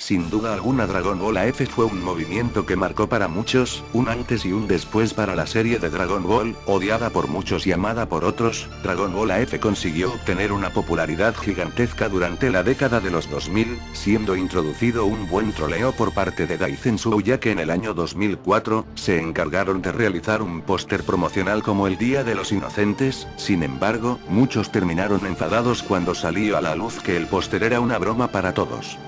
Sin duda alguna Dragon Ball AF fue un movimiento que marcó para muchos, un antes y un después para la serie de Dragon Ball, odiada por muchos y amada por otros. Dragon Ball AF consiguió obtener una popularidad gigantesca durante la década de los 2000, siendo introducido un buen troleo por parte de Daizenshuu, ya que en el año 2004, se encargaron de realizar un póster promocional como el Día de los Inocentes. Sin embargo, muchos terminaron enfadados cuando salió a la luz que el póster era una broma para todos.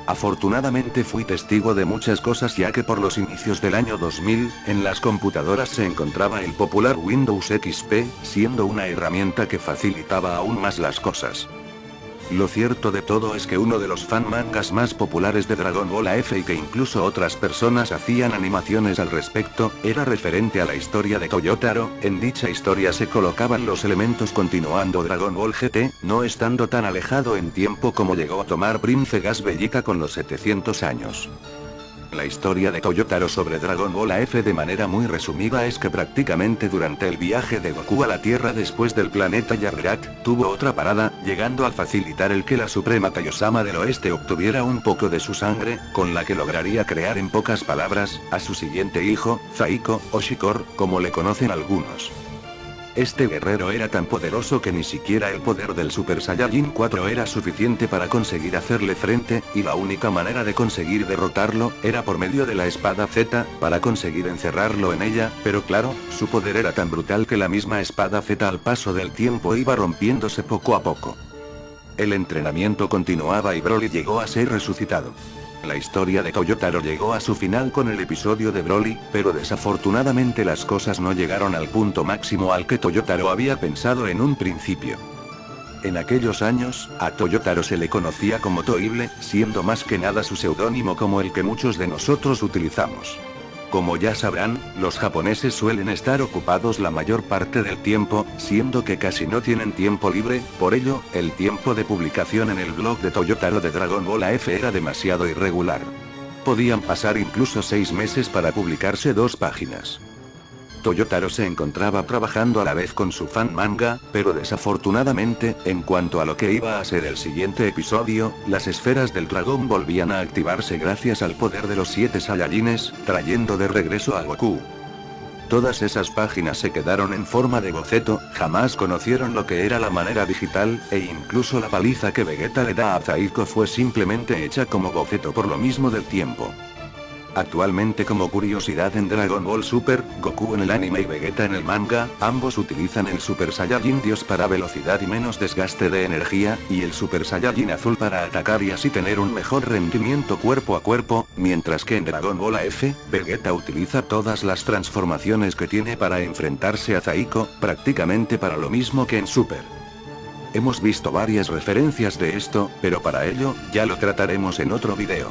Afortunadamente fui testigo de muchas cosas, ya que por los inicios del año 2000, en las computadoras se encontraba el popular Windows XP, siendo una herramienta que facilitaba aún más las cosas. Lo cierto de todo es que uno de los fan mangas más populares de Dragon Ball AF, y que incluso otras personas hacían animaciones al respecto, era referente a la historia de Toyotaro. En dicha historia se colocaban los elementos continuando Dragon Ball GT, no estando tan alejado en tiempo como llegó a tomar Prince Gas Bellica con los 700 años. La historia de Toyotaro sobre Dragon Ball AF de manera muy resumida es que prácticamente durante el viaje de Goku a la Tierra después del planeta Yarrak, tuvo otra parada, llegando a facilitar el que la Suprema Kaiosama del Oeste obtuviera un poco de su sangre, con la que lograría crear en pocas palabras, a su siguiente hijo, Zaiko, o Shikor, como le conocen algunos. Este guerrero era tan poderoso que ni siquiera el poder del Super Saiyajin 4 era suficiente para conseguir hacerle frente, y la única manera de conseguir derrotarlo, era por medio de la espada Z, para conseguir encerrarlo en ella, pero claro, su poder era tan brutal que la misma espada Z al paso del tiempo iba rompiéndose poco a poco. El entrenamiento continuaba y Broly llegó a ser resucitado. La historia de Toyotaro llegó a su final con el episodio de Broly, pero desafortunadamente las cosas no llegaron al punto máximo al que Toyotaro había pensado en un principio. En aquellos años, a Toyotaro se le conocía como Toible, siendo más que nada su seudónimo como el que muchos de nosotros utilizamos. Como ya sabrán, los japoneses suelen estar ocupados la mayor parte del tiempo, siendo que casi no tienen tiempo libre. Por ello, el tiempo de publicación en el blog de Toyotaro de Dragon Ball AF era demasiado irregular. Podían pasar incluso 6 meses para publicarse 2 páginas. Toyotaro se encontraba trabajando a la vez con su fan manga, pero desafortunadamente, en cuanto a lo que iba a ser el siguiente episodio, las esferas del dragón volvían a activarse gracias al poder de los 7 Saiyajines, trayendo de regreso a Goku. Todas esas páginas se quedaron en forma de boceto, jamás conocieron lo que era la manera digital, e incluso la paliza que Vegeta le da a Zaiko fue simplemente hecha como boceto por lo mismo del tiempo. Actualmente, como curiosidad, en Dragon Ball Super, Goku en el anime y Vegeta en el manga, ambos utilizan el Super Saiyajin Dios para velocidad y menos desgaste de energía, y el Super Saiyajin Azul para atacar y así tener un mejor rendimiento cuerpo a cuerpo, mientras que en Dragon Ball AF, Vegeta utiliza todas las transformaciones que tiene para enfrentarse a Zaiko, prácticamente para lo mismo que en Super. Hemos visto varias referencias de esto, pero para ello, ya lo trataremos en otro video.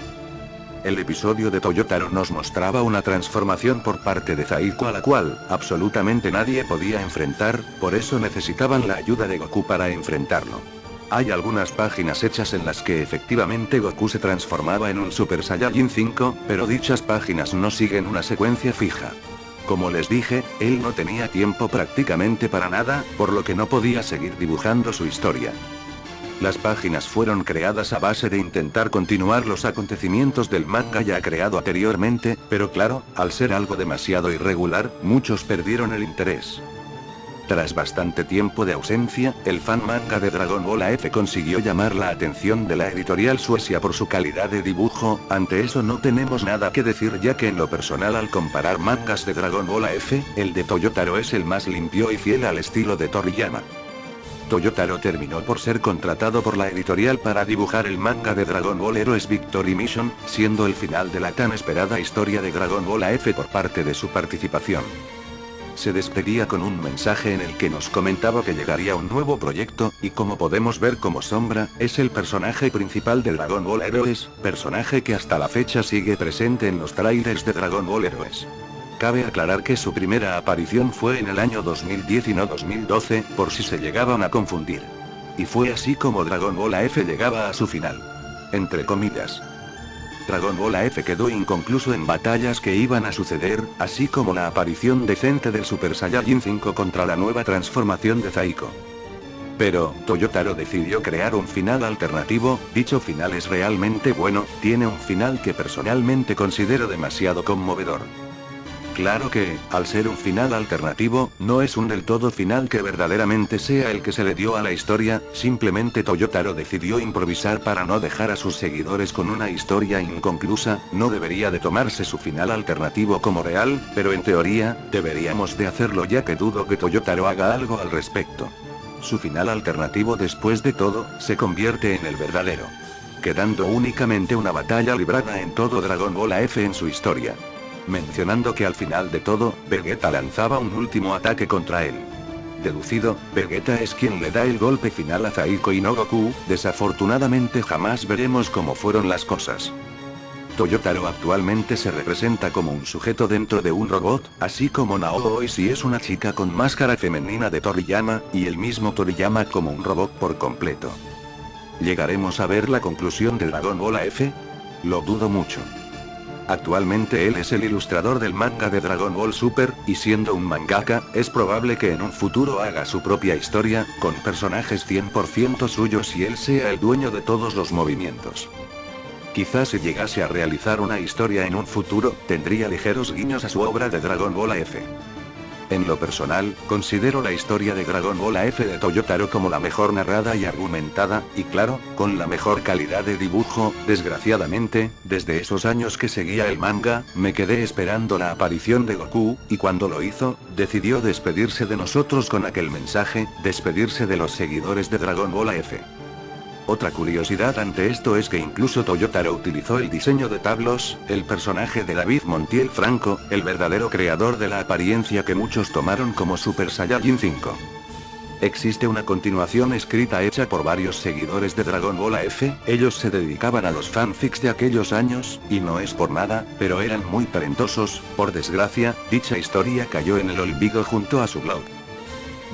El episodio de Toyotaro nos mostraba una transformación por parte de Zaiko a la cual, absolutamente nadie podía enfrentar, por eso necesitaban la ayuda de Goku para enfrentarlo. Hay algunas páginas hechas en las que efectivamente Goku se transformaba en un Super Saiyajin 5, pero dichas páginas no siguen una secuencia fija. Como les dije, él no tenía tiempo prácticamente para nada, por lo que no podía seguir dibujando su historia. Las páginas fueron creadas a base de intentar continuar los acontecimientos del manga ya creado anteriormente, pero claro, al ser algo demasiado irregular, muchos perdieron el interés. Tras bastante tiempo de ausencia, el fan manga de Dragon Ball AF consiguió llamar la atención de la editorial Suecia por su calidad de dibujo. Ante eso no tenemos nada que decir, ya que en lo personal, al comparar mangas de Dragon Ball AF, el de Toyotaro es el más limpio y fiel al estilo de Toriyama. Toyotaro terminó por ser contratado por la editorial para dibujar el manga de Dragon Ball Heroes Victory Mission, siendo el final de la tan esperada historia de Dragon Ball AF por parte de su participación. Se despedía con un mensaje en el que nos comentaba que llegaría un nuevo proyecto, y como podemos ver, como Sombra, es el personaje principal de Dragon Ball Heroes, personaje que hasta la fecha sigue presente en los trailers de Dragon Ball Heroes. Cabe aclarar que su primera aparición fue en el año 2010 y no 2012, por si se llegaban a confundir. Y fue así como Dragon Ball AF llegaba a su final. Entre comillas. Dragon Ball AF quedó inconcluso en batallas que iban a suceder, así como la aparición decente del Super Saiyajin 5 contra la nueva transformación de Zaiko. Pero, Toyotaro decidió crear un final alternativo. Dicho final es realmente bueno, tiene un final que personalmente considero demasiado conmovedor. Claro que, al ser un final alternativo, no es un del todo final que verdaderamente sea el que se le dio a la historia, simplemente Toyotaro decidió improvisar para no dejar a sus seguidores con una historia inconclusa. No debería de tomarse su final alternativo como real, pero en teoría, deberíamos de hacerlo, ya que dudo que Toyotaro haga algo al respecto. Su final alternativo, después de todo, se convierte en el verdadero, quedando únicamente una batalla librada en todo Dragon Ball AF en su historia. Mencionando que al final de todo, Vegeta lanzaba un último ataque contra él. Deducido, Vegeta es quien le da el golpe final a Zaiko y no Goku. Desafortunadamente jamás veremos cómo fueron las cosas. Toyotaro actualmente se representa como un sujeto dentro de un robot, así como Naoto Oishi es una chica con máscara femenina de Toriyama, y el mismo Toriyama como un robot por completo. ¿Llegaremos a ver la conclusión de Dragon Ball AF? Lo dudo mucho. Actualmente él es el ilustrador del manga de Dragon Ball Super, y siendo un mangaka, es probable que en un futuro haga su propia historia, con personajes 100% suyos y él sea el dueño de todos los movimientos. Quizás si llegase a realizar una historia en un futuro, tendría ligeros guiños a su obra de Dragon Ball AF. En lo personal, considero la historia de Dragon Ball AF de Toyotaro como la mejor narrada y argumentada, y claro, con la mejor calidad de dibujo. Desgraciadamente, desde esos años que seguía el manga, me quedé esperando la aparición de Goku, y cuando lo hizo, decidió despedirse de nosotros con aquel mensaje, despedirse de los seguidores de Dragon Ball AF. Otra curiosidad ante esto es que incluso Toyotaro utilizó el diseño de Tablos, el personaje de David Montiel Franco, el verdadero creador de la apariencia que muchos tomaron como Super Saiyajin 5. Existe una continuación escrita hecha por varios seguidores de Dragon Ball AF, ellos se dedicaban a los fanfics de aquellos años, y no es por nada, pero eran muy talentosos. Por desgracia, dicha historia cayó en el olvido junto a su blog.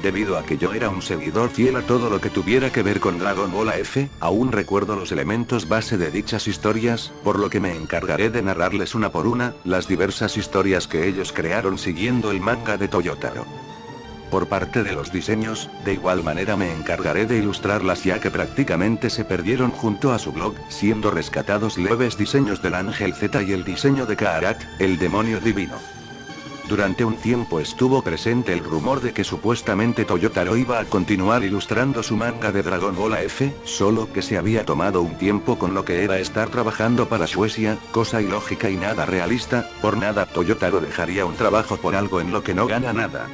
Debido a que yo era un seguidor fiel a todo lo que tuviera que ver con Dragon Ball AF, aún recuerdo los elementos base de dichas historias, por lo que me encargaré de narrarles una por una, las diversas historias que ellos crearon siguiendo el manga de Toyotaro. Por parte de los diseños, de igual manera me encargaré de ilustrarlas, ya que prácticamente se perdieron junto a su blog, siendo rescatados leves diseños del Ángel Z y el diseño de Kaarak, el demonio divino. Durante un tiempo estuvo presente el rumor de que supuestamente Toyotaro iba a continuar ilustrando su manga de Dragon Ball AF, solo que se había tomado un tiempo con lo que era estar trabajando para Shueisha, cosa ilógica y nada realista. Por nada Toyotaro dejaría un trabajo por algo en lo que no gana nada.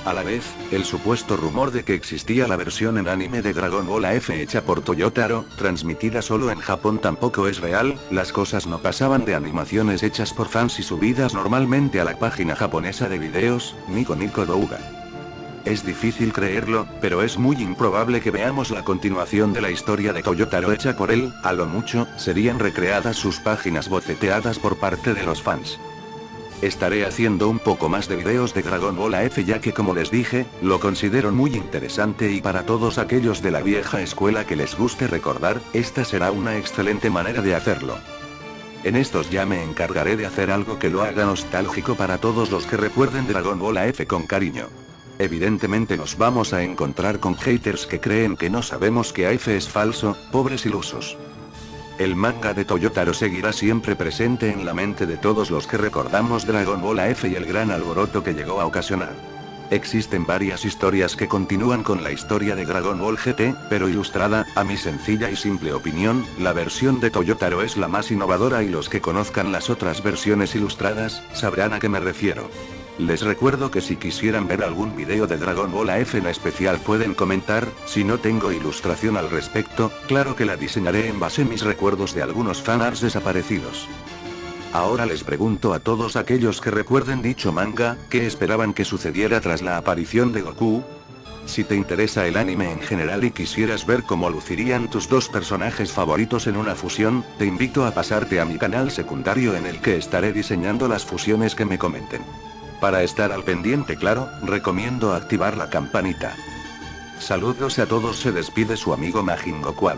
A la vez, el supuesto rumor de que existía la versión en anime de Dragon Ball AF hecha por Toyotaro, transmitida solo en Japón, tampoco es real. Las cosas no pasaban de animaciones hechas por fans y subidas normalmente a la página japonesa de videos, Nico Nico Douga. Es difícil creerlo, pero es muy improbable que veamos la continuación de la historia de Toyotaro hecha por él. A lo mucho, serían recreadas sus páginas boceteadas por parte de los fans. Estaré haciendo un poco más de videos de Dragon Ball AF, ya que, como les dije, lo considero muy interesante, y para todos aquellos de la vieja escuela que les guste recordar, esta será una excelente manera de hacerlo. En estos ya me encargaré de hacer algo que lo haga nostálgico para todos los que recuerden Dragon Ball AF con cariño. Evidentemente nos vamos a encontrar con haters que creen que no sabemos que AF es falso, pobres ilusos. El manga de Toyotaro seguirá siempre presente en la mente de todos los que recordamos Dragon Ball AF y el gran alboroto que llegó a ocasionar. Existen varias historias que continúan con la historia de Dragon Ball GT, pero ilustrada. A mi sencilla y simple opinión, la versión de Toyotaro es la más innovadora, y los que conozcan las otras versiones ilustradas, sabrán a qué me refiero. Les recuerdo que si quisieran ver algún video de Dragon Ball AF en especial pueden comentar. Si no tengo ilustración al respecto, claro que la diseñaré en base a mis recuerdos de algunos fanarts desaparecidos. Ahora les pregunto a todos aquellos que recuerden dicho manga, ¿qué esperaban que sucediera tras la aparición de Goku? Si te interesa el anime en general y quisieras ver cómo lucirían tus dos personajes favoritos en una fusión, te invito a pasarte a mi canal secundario, en el que estaré diseñando las fusiones que me comenten. Para estar al pendiente, claro, recomiendo activar la campanita. Saludos a todos, se despide su amigo Majin Goku.